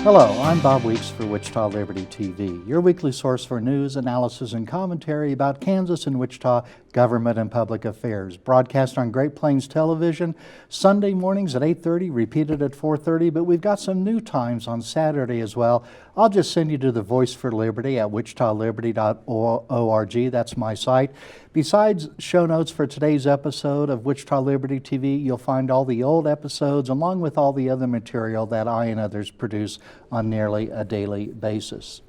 Hello, I'm Bob Weeks for Wichita Liberty TV, your weekly source for news, analysis, and commentary about Kansas and Wichita government and public affairs. Broadcast on Great Plains Television, Sunday mornings at 8:30, repeated at 4:30, but we've got some new times on Saturday as well. I'll just send you to the Voice for Liberty at wichitaliberty.org. That's my site. Besides show notes for today's episode of Wichita Liberty TV, you'll find all the old episodes along with all the other material that I and others produce on nearly a daily basis.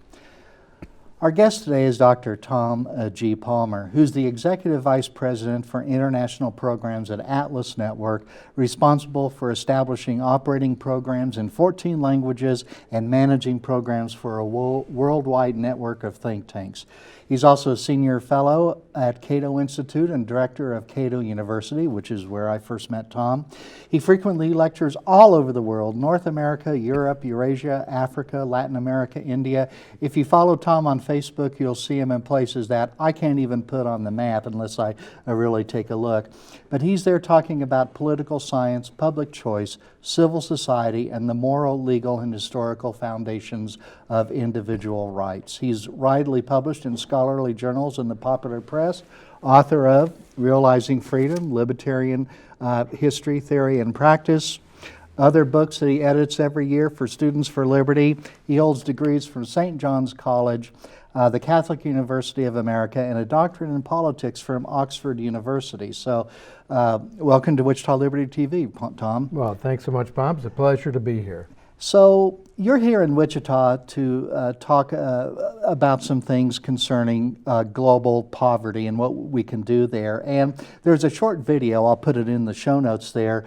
Our guest today is Dr. Tom G. Palmer, who's the Executive Vice President for International Programs at Atlas Network, responsible for establishing operating programs in 14 languages and managing programs for a worldwide network of think tanks. He's also a senior fellow at Cato Institute and director of Cato University, which is where I first met Tom. He frequently lectures all over the world: North America, Europe, Eurasia, Africa, Latin America, India. If you follow Tom on Facebook, you'll see him in places that I can't even put on the map unless I really take a look. But he's there talking about political science, public choice, civil society, and the moral, legal, and historical foundations of individual rights. He's widely published in scholarly journals and the popular press, author of Realizing Freedom, Libertarian History, Theory, and Practice. Other books that he edits every year for Students for Liberty. He holds degrees from St. John's College, the Catholic University of America, and a doctorate in politics from Oxford University. So welcome to Wichita Liberty TV, Tom. Well, thanks so much, Bob. It's a pleasure to be here. So you're here in Wichita to talk about some things concerning global poverty and what we can do there. And there's a short video, I'll put it in the show notes there,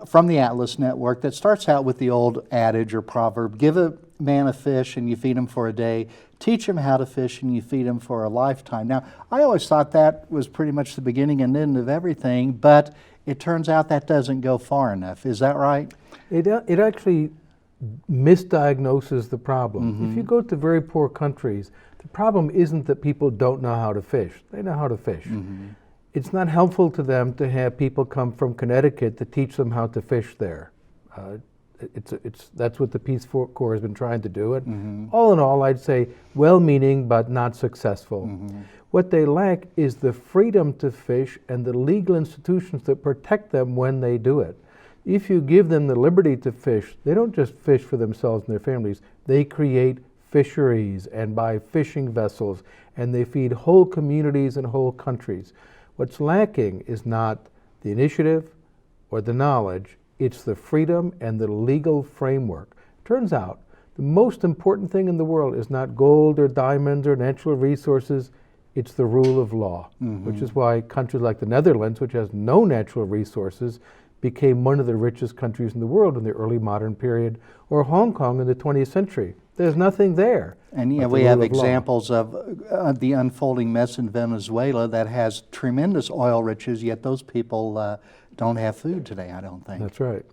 from the Atlas Network that starts out with the old adage or proverb: give a man a fish and you feed him for a day, teach him how to fish and you feed him for a lifetime. Now, I always thought that was pretty much the beginning and end of everything, but it turns out that doesn't go far enough. Is that right? It actually misdiagnoses the problem. Mm-hmm. If you go to very poor countries, the problem isn't that people don't know how to fish. They know how to fish. Mm-hmm. It's not helpful to them to have people come from Connecticut to teach them how to fish there. That's what the Peace Corps has been trying to do. And Mm-hmm. all in all, I'd say well-meaning but not successful. Mm-hmm. What they lack is the freedom to fish and the legal institutions that protect them when they do it. If you give them the liberty to fish, they don't just fish for themselves and their families. They create fisheries and buy fishing vessels, and they feed whole communities and whole countries. What's lacking is not the initiative or the knowledge, it's the freedom and the legal framework. Turns out, the most important thing in the world is not gold or diamonds or natural resources, it's the rule of law, Mm-hmm. which is why countries like the Netherlands, which has no natural resources, became one of the richest countries in the world in the early modern period, or Hong Kong in the 20th century. There's nothing there. And yeah, we have examples of the unfolding mess in Venezuela that has tremendous oil riches, yet those people don't have food today, I don't think. That's right.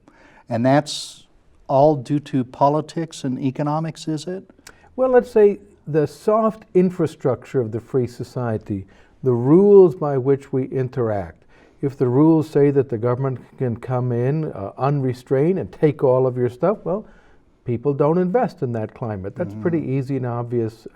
And that's all due to politics and economics, is it? Well, let's say the soft infrastructure of the free society, the rules by which we interact. If the rules say that the government can come in unrestrained and take all of your stuff, well, people don't invest in that climate. That's pretty easy and obvious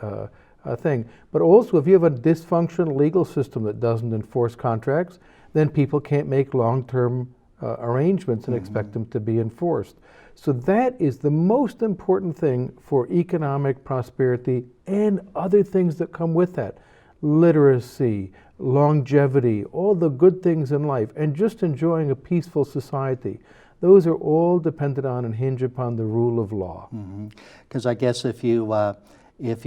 thing. But also, if you have a dysfunctional legal system that doesn't enforce contracts, then people can't make long-term arrangements and expect them to be enforced. So that is the most important thing for economic prosperity and other things that come with that. Literacy, longevity, all the good things in life, and just enjoying a peaceful society. Those are all dependent on and hinge upon the rule of law. Because I guess if you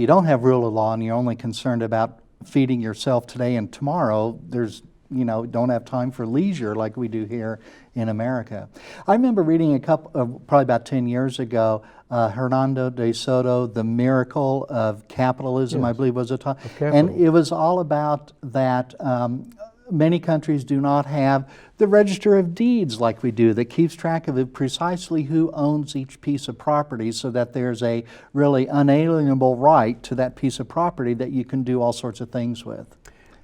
don't have rule of law and you're only concerned about feeding yourself today and tomorrow, don't have time for leisure like we do here in America. I remember reading probably about 10 years ago, Hernando de Soto, The Miracle of Capitalism, Yes. I believe was a title. Capital. And it was all about that many countries do not have the register of deeds like we do that keeps track of it precisely who owns each piece of property, so that there's a really unalienable right to that piece of property that you can do all sorts of things with.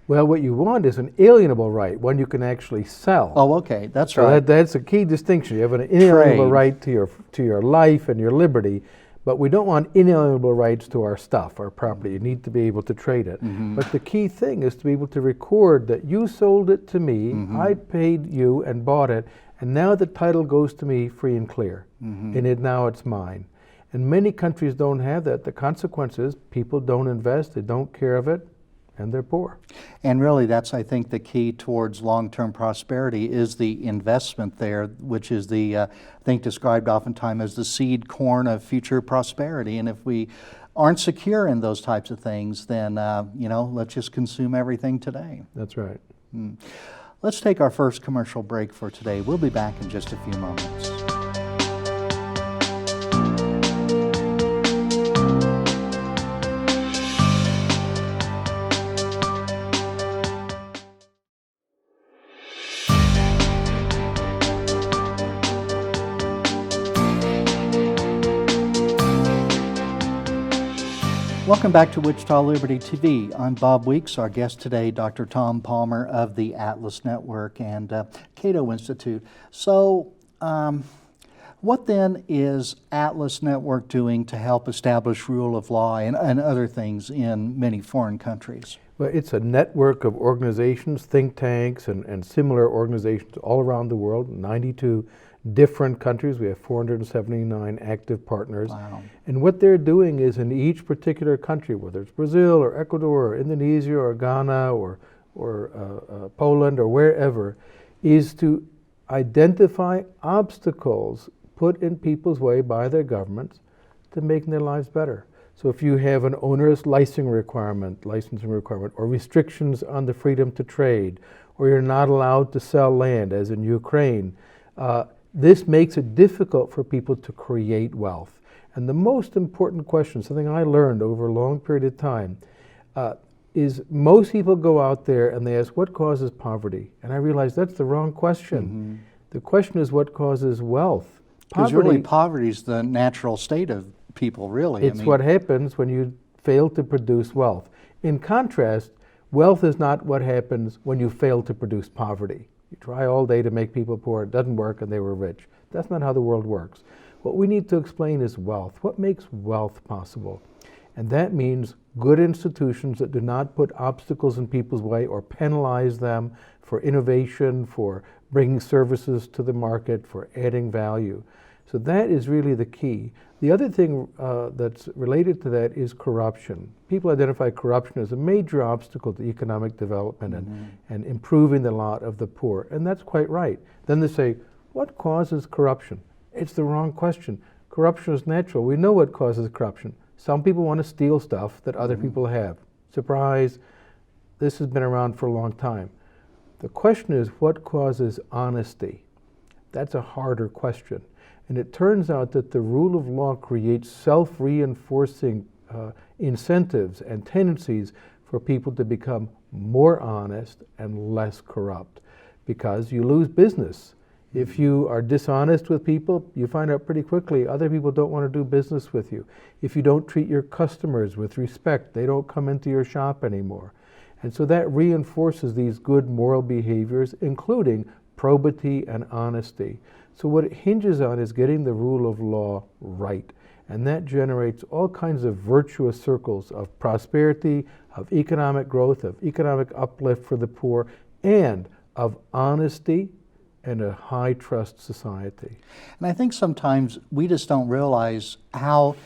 Well, what you want is an alienable right, one you can actually sell. Oh, okay, that's So right. that's a key distinction. You have an inalienable Trade. right to your life and your liberty, But we don't want inalienable rights to our stuff, our property. You need to be able to trade it. But the key thing is to be able to record that you sold it to me, I paid you and bought it, and now the title goes to me free and clear. And now it's mine. And many countries don't have that. The consequence is people don't invest, they don't care of it, and they're poor. And really, that's, I think, the key towards long-term prosperity is the investment there, which is the, I think, described oftentimes as the seed corn of future prosperity. And if we aren't secure in those types of things, then, let's just consume everything today. That's right. Let's take our first commercial break for today. We'll be back in just a few moments. Welcome back to Wichita Liberty TV. I'm Bob Weeks. Our guest today, Dr. Tom Palmer of the Atlas Network and Cato Institute. So, what then is Atlas Network doing to help establish rule of law and other things in many foreign countries? Well, it's a network of organizations, think tanks, and similar organizations all around the world, 92 different countries. We have 479 active partners. Wow. And what they're doing is in each particular country, whether it's Brazil or Ecuador or Indonesia or Ghana or Poland or wherever, is to identify obstacles put in people's way by their governments to making their lives better. So if you have an onerous licensing requirement or restrictions on the freedom to trade, or you're not allowed to sell land, as in Ukraine, this makes it difficult for people to create wealth. And the most important question, something I learned over a long period of time, is most people go out there and they ask, what causes poverty? And I realized that's the wrong question. The question is what causes wealth? Because really poverty is the natural state of people, really. It's what happens when you fail to produce wealth. In contrast, wealth is not what happens when you fail to produce poverty. You try all day to make people poor, it doesn't work, and they were rich. That's not how the world works. What we need to explain is wealth. What makes wealth possible? And that means good institutions that do not put obstacles in people's way or penalize them for innovation, for bringing services to the market, for adding value. So that is really the key. The other thing that's related to that is corruption. People identify corruption as a major obstacle to economic development and improving the lot of the poor, and that's quite right. Then they say, what causes corruption? It's the wrong question. Corruption is natural. We know what causes corruption. Some people want to steal stuff that other people have. Surprise, this has been around for a long time. The question is, what causes honesty? That's a harder question. And it turns out that the rule of law creates self-reinforcing incentives and tendencies for people to become more honest and less corrupt, because you lose business. If you are dishonest with people, you find out pretty quickly other people don't want to do business with you. If you don't treat your customers with respect, they don't come into your shop anymore. And so that reinforces these good moral behaviors, including probity and honesty. So what it hinges on is getting the rule of law right. And that generates all kinds of virtuous circles of prosperity, of economic growth, of economic uplift for the poor, and of honesty and a high trust society. And I think sometimes we just don't realize how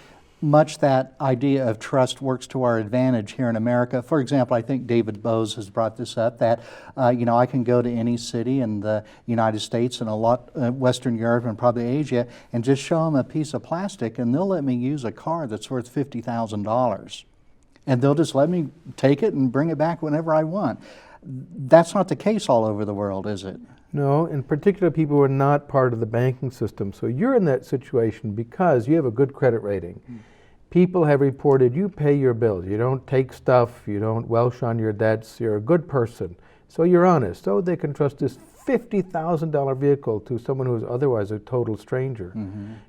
much that idea of trust works to our advantage here in America. For example, I think David Bose has brought this up, that I can go to any city in the United States and a lot Western Europe and probably Asia and just show them a piece of plastic and they'll let me use a car that's worth $50,000. And they'll just let me take it and bring it back whenever I want. That's not the case all over the world, is it? No, in particular, people who are not part of the banking system. So you're in that situation because you have a good credit rating. People have reported you pay your bills. You don't take stuff. You don't welsh on your debts. You're a good person. So you're honest. So they can trust this $50,000 vehicle to someone who is otherwise a total stranger.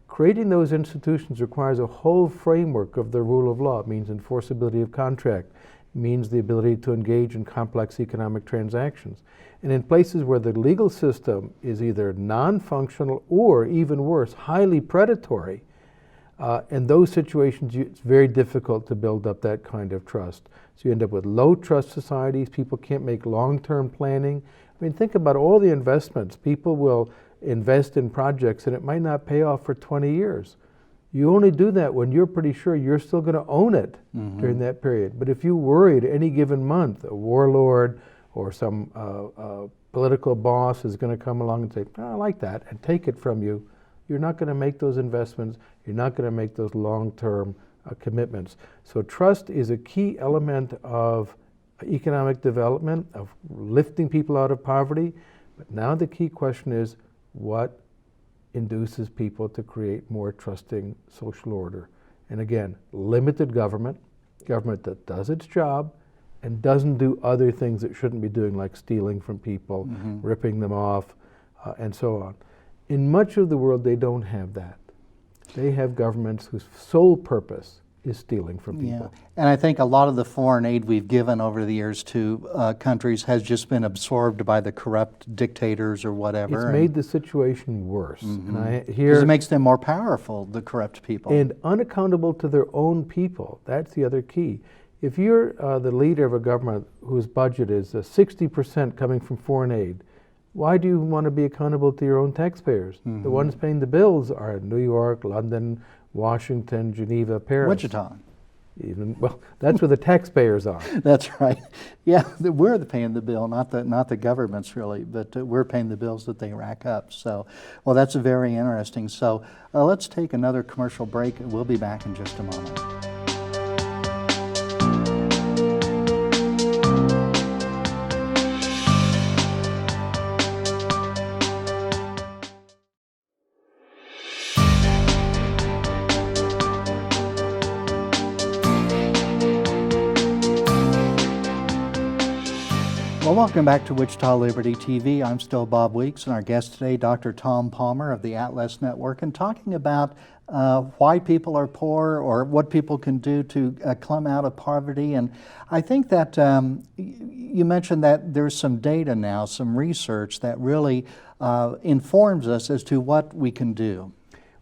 Creating those institutions requires a whole framework of the rule of law. It means enforceability of contract. It means the ability to engage in complex economic transactions. And in places where the legal system is either non-functional or, even worse, highly predatory, In those situations, it's very difficult to build up that kind of trust. So you end up with low trust societies. People can't make long-term planning. I mean, think about all the investments. People will invest in projects and it might not pay off for 20 years. You only do that when you're pretty sure you're still going to own it during that period. But if you worry at any given month, a warlord or some political boss is going to come along and say, oh, I like that, and take it from you, you're not going to make those investments. You're not going to make those long-term commitments. So trust is a key element of economic development, of lifting people out of poverty. But now the key question is, what induces people to create more trusting social order? And again, limited government that does its job and doesn't do other things it shouldn't be doing, like stealing from people, ripping them off, and so on. In much of the world, they don't have that. They have governments whose sole purpose is stealing from people. Yeah. And I think a lot of the foreign aid we've given over the years to countries has just been absorbed by the corrupt dictators or whatever. It's made the situation worse. And I Because hear it makes them more powerful, the corrupt people. and unaccountable to their own people. That's the other key. If you're the leader of a government whose budget is 60% coming from foreign aid, why do you want to be accountable to your own taxpayers? The ones paying the bills are New York, London, Washington, Geneva, Paris. Wichita. Even, well, that's where the taxpayers are. That's right. Yeah, we're paying the bill, not the governments really, but we're paying the bills that they rack up. So, well, that's very interesting. So let's take another commercial break. We'll be back in just a moment. Well, welcome back to Wichita Liberty TV. I'm still Bob Weeks, and our guest today, Dr. Tom Palmer of the Atlas Network, and talking about why people are poor or what people can do to climb out of poverty. And I think that you mentioned that there's some data now, some research that really informs us as to what we can do.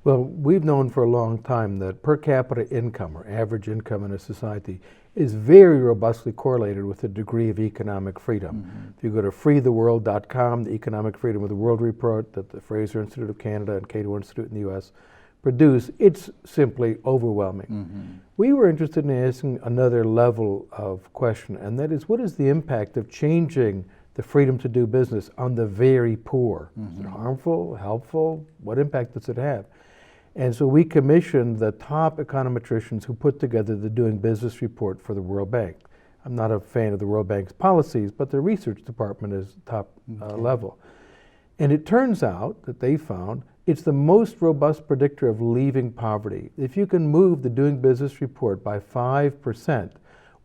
Well, we've known for a long time that per capita income, or average income in a society, is very robustly correlated with the degree of economic freedom. If you go to freetheworld.com, the Economic Freedom of the World report that the Fraser Institute of Canada and Cato Institute in the US produce, it's simply overwhelming. We were interested in asking another level of question, and that is, what is the impact of changing the freedom to do business on the very poor? Is it harmful, helpful? What impact does it have? And so we commissioned the top econometricians who put together the Doing Business report for the World Bank. I'm not a fan of the World Bank's policies, but their research department is top level. And it turns out that they found it's the most robust predictor of leaving poverty. If you can move the Doing Business report by 5%,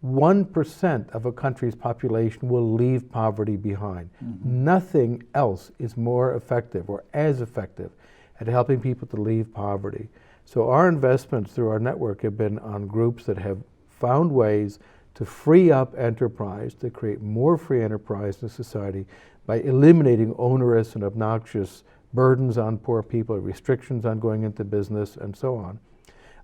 1% of a country's population will leave poverty behind. Nothing else is more effective or as effective at helping people to leave poverty. So our investments through our network have been on groups that have found ways to free up enterprise, to create more free enterprise in society by eliminating onerous and obnoxious burdens on poor people, restrictions on going into business, and so on.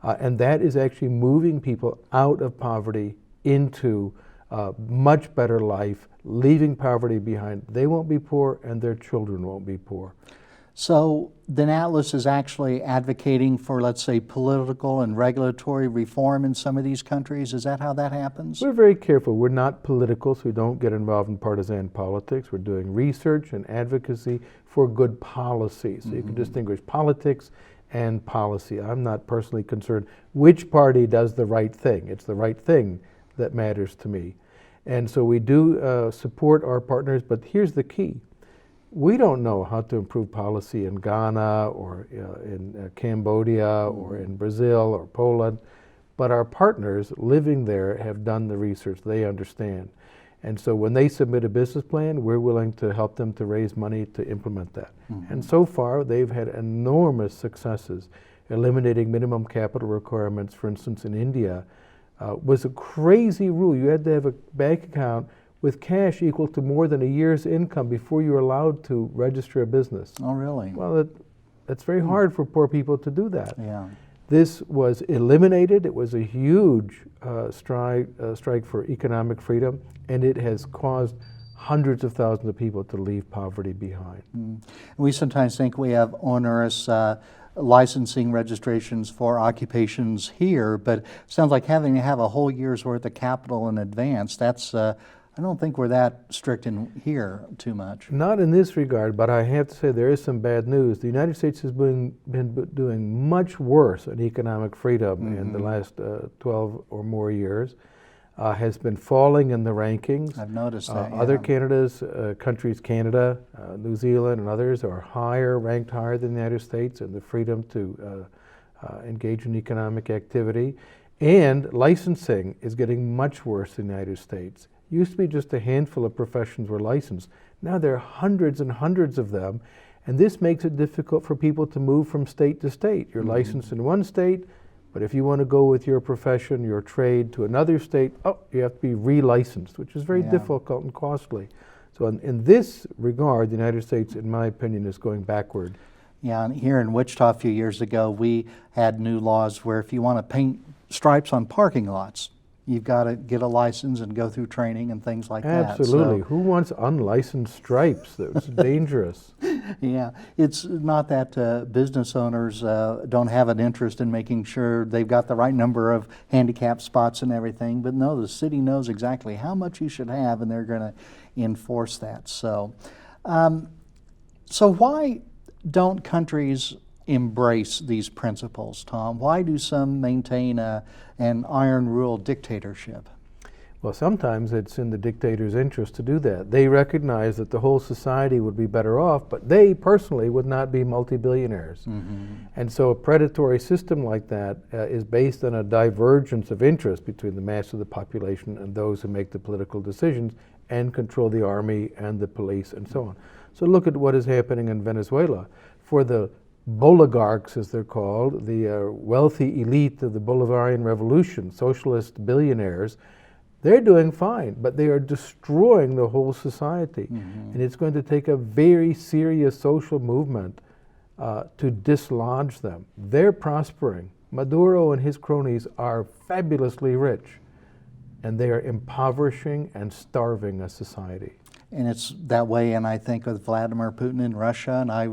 And that is actually moving people out of poverty into a much better life, leaving poverty behind. They won't be poor and their children won't be poor. So then Atlas is actually advocating for, let's say, political and regulatory reform in some of these countries. Is that how that happens? We're very careful. We're not political, so we don't get involved in partisan politics. We're doing research and advocacy for good policy. So you can distinguish politics and policy. I'm not personally concerned which party does the right thing. It's the right thing that matters to me. And so we do support our partners, but here's the key. We don't know how to improve policy in Ghana or in Cambodia or in Brazil or Poland, but our partners living there have done the research. They understand. And so when they submit a business plan, we're willing to help them to raise money to implement that. And so far, they've had enormous successes. Eliminating minimum capital requirements, for instance, in India, was a crazy rule. You had to have a bank account with cash equal to more than a year's income before you're allowed to register a business. Oh, really? Well, that's very hard for poor people to do that. Yeah. This was eliminated. It was a huge strike for economic freedom, and it has caused hundreds of thousands of people to leave poverty behind. We sometimes think we have onerous licensing registrations for occupations here, but it sounds like having to have a whole year's worth of capital in advance, that's, I don't think we're that strict in here too much. Not in this regard, but I have to say there is some bad news. The United States has been doing much worse on economic freedom in the last 12 or more years. Has been falling in the rankings. I've noticed that. Other countries, Canada, New Zealand, and others are ranked higher than the United States in the freedom to engage in economic activity. And licensing is getting much worse in the United States. Used to be just a handful of professions were licensed. Now there are hundreds and hundreds of them, and this makes it difficult for people to move from state to state. You're licensed in one state, but if you want to go with your profession, your trade to another state, you have to be relicensed, which is very difficult and costly. So in this regard, the United States, in my opinion, is going backward. Yeah, and here in Wichita a few years ago, we had new laws where if you want to paint stripes on parking lots, you've got to get a license and go through training and things like that. Absolutely. Who wants unlicensed stripes? That's dangerous. Yeah, it's not that business owners don't have an interest in making sure they've got the right number of handicap spots and everything, but no, the city knows exactly how much you should have, and they're going to enforce that. So, so why don't countries embrace these principles, Tom? Why do some maintain an iron rule dictatorship? Well, sometimes it's in the dictator's interest to do that. They recognize that the whole society would be better off, but they personally would not be multi-billionaires. And so a predatory system like that is based on a divergence of interest between the mass of the population and those who make the political decisions and control the army and the police and so on. So look at what is happening in Venezuela. For the Boligarchs, as they're called, the wealthy elite of the Bolivarian Revolution, socialist billionaires, they're doing fine, but they are destroying the whole society. And it's going to take a very serious social movement to dislodge them. They're prospering. Maduro and his cronies are fabulously rich, and they are impoverishing and starving a society. And it's that way, and I think with Vladimir Putin in Russia, and I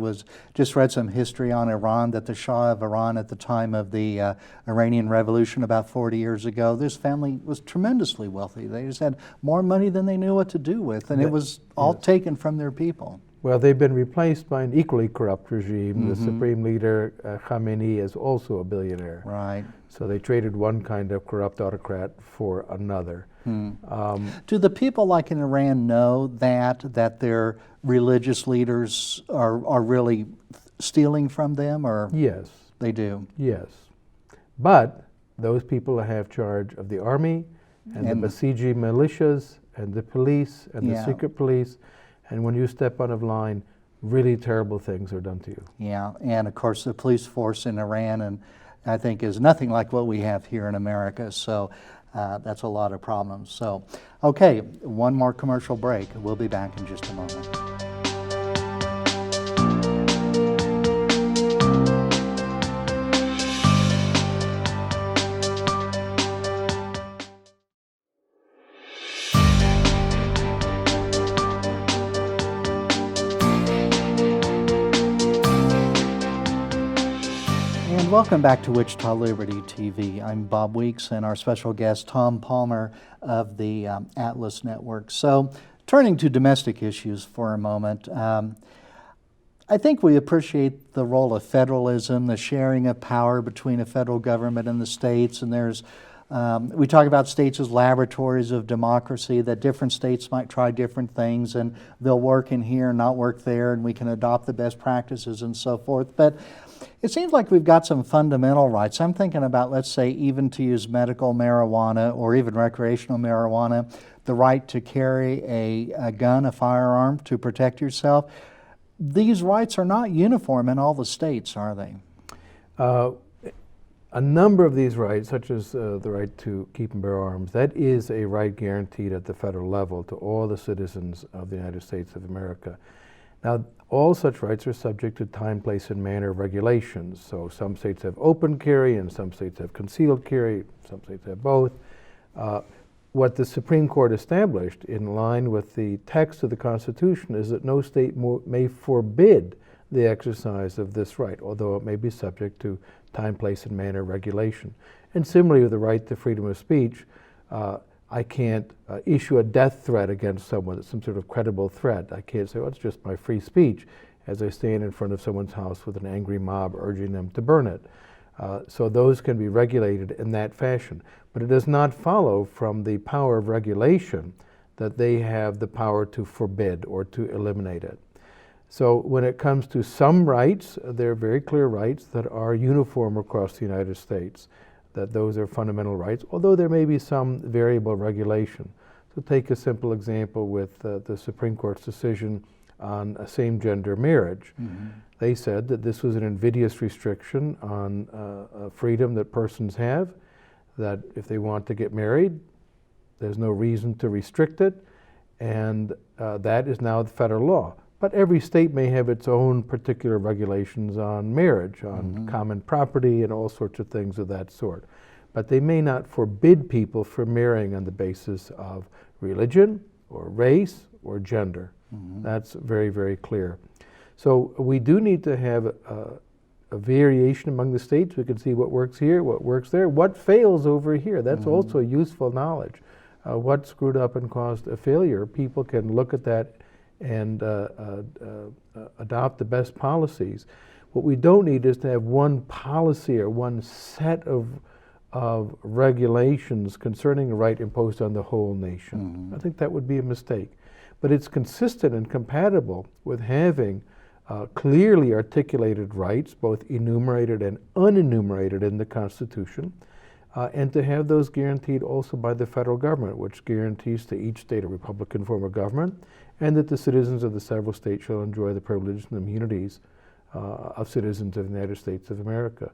just read some history on Iran, that the Shah of Iran at the time of the Iranian Revolution about 40 years ago, this family was tremendously wealthy. They just had more money than they knew what to do with, and it was all taken from their people. Well, they've been replaced by an equally corrupt regime. The supreme leader, Khamenei, is also a billionaire. Right. So they traded one kind of corrupt autocrat for another. Do the people like in Iran know that their religious leaders are really stealing from them, or? Yes. They do? Yes. But those people have charge of the army and the Basiji militias and the police and the secret police. And when you step out of line, really terrible things are done to you. Yeah, and of course the police force in Iran, and I think, is nothing like what we have here in America. So that's a lot of problems. So, okay, one more commercial break. We'll be back in just a moment. Welcome back to Wichita Liberty TV. I'm Bob Weeks and our special guest, Tom Palmer of the Atlas Network. So, turning to domestic issues for a moment, I think we appreciate the role of federalism, the sharing of power between the federal government and the states, and we talk about states as laboratories of democracy, that different states might try different things and they'll work in here and not work there, and we can adopt the best practices and so forth. But it seems like we've got some fundamental rights. I'm thinking about, let's say, even to use medical marijuana or even recreational marijuana, the right to carry a gun, a firearm, to protect yourself. These rights are not uniform in all the states, are they? A number of these rights, such as the right to keep and bear arms, that is a right guaranteed at the federal level to all the citizens of the United States of America. Now, All such rights are subject to time, place, and manner regulations. So some states have open carry and some states have concealed carry, some states have both. What the Supreme Court established in line with the text of the Constitution is that no state may forbid the exercise of this right, although it may be subject to time, place, and manner regulation. And similarly with the right to freedom of speech, I can't issue a death threat against someone, some sort of credible threat. I can't say, well, it's just my free speech, as I stand in front of someone's house with an angry mob urging them to burn it. So those can be regulated in that fashion. But it does not follow from the power of regulation that they have the power to forbid or to eliminate it. So when it comes to some rights, there are very clear rights that are uniform across the United States, that those are fundamental rights, although there may be some variable regulation. So take a simple example with the Supreme Court's decision on a same-gender marriage. Mm-hmm. They said that this was an invidious restriction on freedom that persons have, that if they want to get married, there's no reason to restrict it, and that is now the federal law. But every state may have its own particular regulations on marriage, on common property, and all sorts of things of that sort. But they may not forbid people from marrying on the basis of religion, or race, or gender. That's very, very clear. So we do need to have a variation among the states. We can see what works here, what works there, what fails over here. That's also useful knowledge. What screwed up and caused a failure. People can look at that and adopt the best policies. What we don't need is to have one policy or one set of regulations concerning a right imposed on the whole nation. I think that would be a mistake. But it's consistent and compatible with having clearly articulated rights, both enumerated and unenumerated in the Constitution, and to have those guaranteed also by the federal government, which guarantees to each state a Republican form of government, and that the citizens of the several states shall enjoy the privileges and immunities of citizens of the United States of America.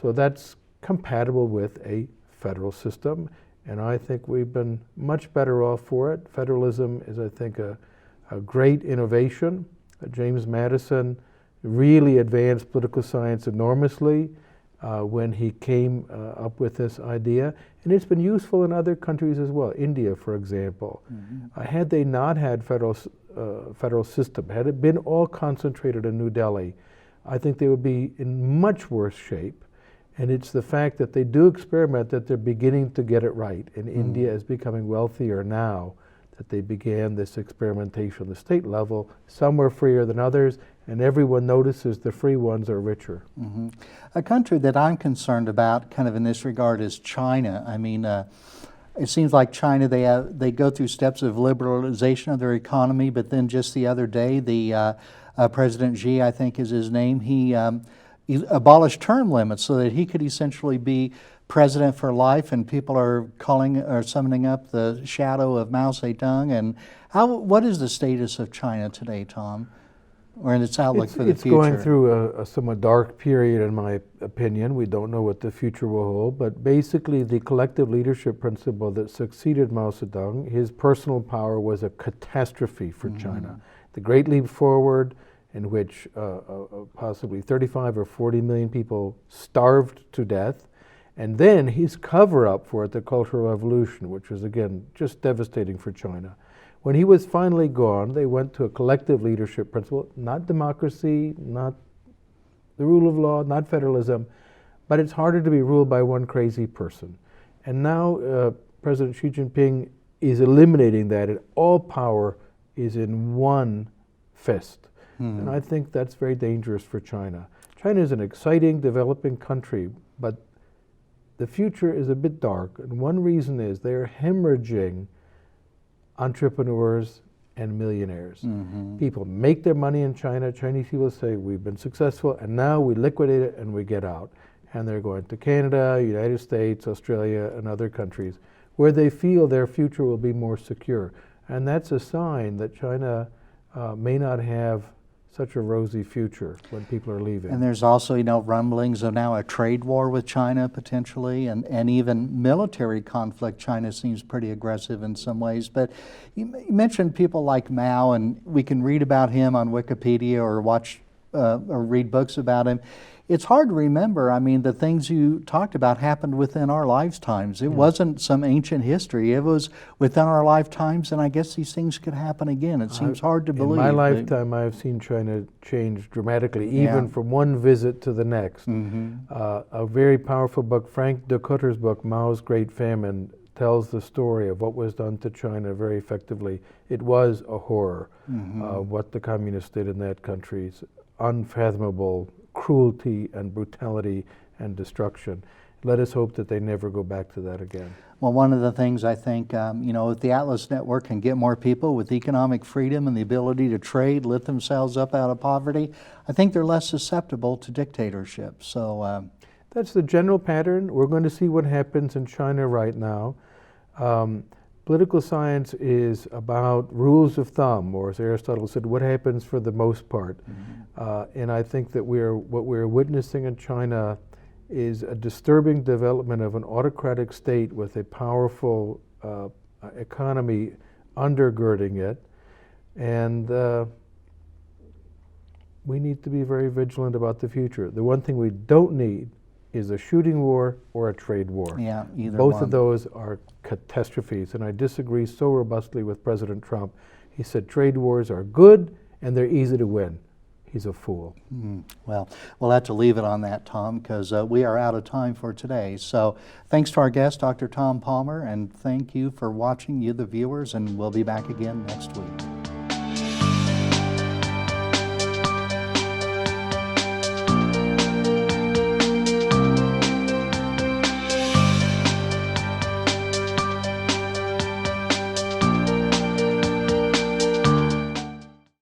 So that's compatible with a federal system, and I think we've been much better off for it. Federalism is, I think, a great innovation. James Madison really advanced political science enormously when he came up with this idea, and it's been useful in other countries as well. India, for example. Had they not had federal system, had it been all concentrated in New Delhi, I think they would be in much worse shape. And it's the fact that they do experiment that they're beginning to get it right. And India is becoming wealthier now that they began this experimentation at the state level. Some were freer than others, and everyone notices the free ones are richer. A country that I'm concerned about kind of in this regard is China. I mean, it seems like China, they go through steps of liberalization of their economy, but then just the other day, the President Xi, I think is his name, he abolished term limits so that he could essentially be president for life, and people are summoning up the shadow of Mao Zedong. And what is the status of China today, Tom, or in its outlook for the future? It's going through a somewhat dark period, in my opinion. We don't know what the future will hold, but basically the collective leadership principle that succeeded Mao Zedong, his personal power was a catastrophe for China. The Great Leap Forward, in which possibly 35 or 40 million people starved to death, and then his cover-up for it, the Cultural Revolution, which was, again, just devastating for China. When he was finally gone, they went to a collective leadership principle, not democracy, not the rule of law, not federalism, but it's harder to be ruled by one crazy person. And now President Xi Jinping is eliminating that, and all power is in one fist. And I think that's very dangerous for China. China is an exciting, developing country, but the future is a bit dark. And one reason is they're hemorrhaging entrepreneurs and millionaires. People make their money in China. Chinese people say, we've been successful, and now we liquidate it and we get out. And they're going to Canada, United States, Australia, and other countries where they feel their future will be more secure. And that's a sign that China may not have such a rosy future when people are leaving. And there's also, rumblings of now a trade war with China potentially, and even military conflict. China seems pretty aggressive in some ways. But you mentioned people like Mao, and we can read about him on Wikipedia or watch or read books about him. It's hard to remember. I mean, the things you talked about happened within our lifetimes. It wasn't some ancient history. It was within our lifetimes, and I guess these things could happen again. It seems hard to believe. In my lifetime, I have seen China change dramatically, Yeah. even from one visit to the next. A very powerful book, Frank de Kutter's book, Mao's Great Famine, tells the story of what was done to China very effectively. It was a horror, what the communists did in that country. It's unfathomable cruelty and brutality and destruction. Let us hope that they never go back to that again. Well, one of the things I think, if the Atlas Network can get more people with economic freedom and the ability to trade, lift themselves up out of poverty, I think they're less susceptible to dictatorship. So that's the general pattern. We're going to see what happens in China right now. Political science is about rules of thumb, or as Aristotle said, what happens for the most part. And I think that what we're witnessing in China is a disturbing development of an autocratic state with a powerful economy undergirding it. And we need to be very vigilant about the future. The one thing we don't need is a shooting war or a trade war. yeah, either Both one. of those are catastrophes, and I disagree so robustly with President Trump. He said trade wars are good and they're easy to win. He's a fool. Well, we'll have to leave it on that, Tom, because we are out of time for today. So thanks to our guest, Dr. Tom Palmer, and thank you for watching, you the viewers, and we'll be back again next week.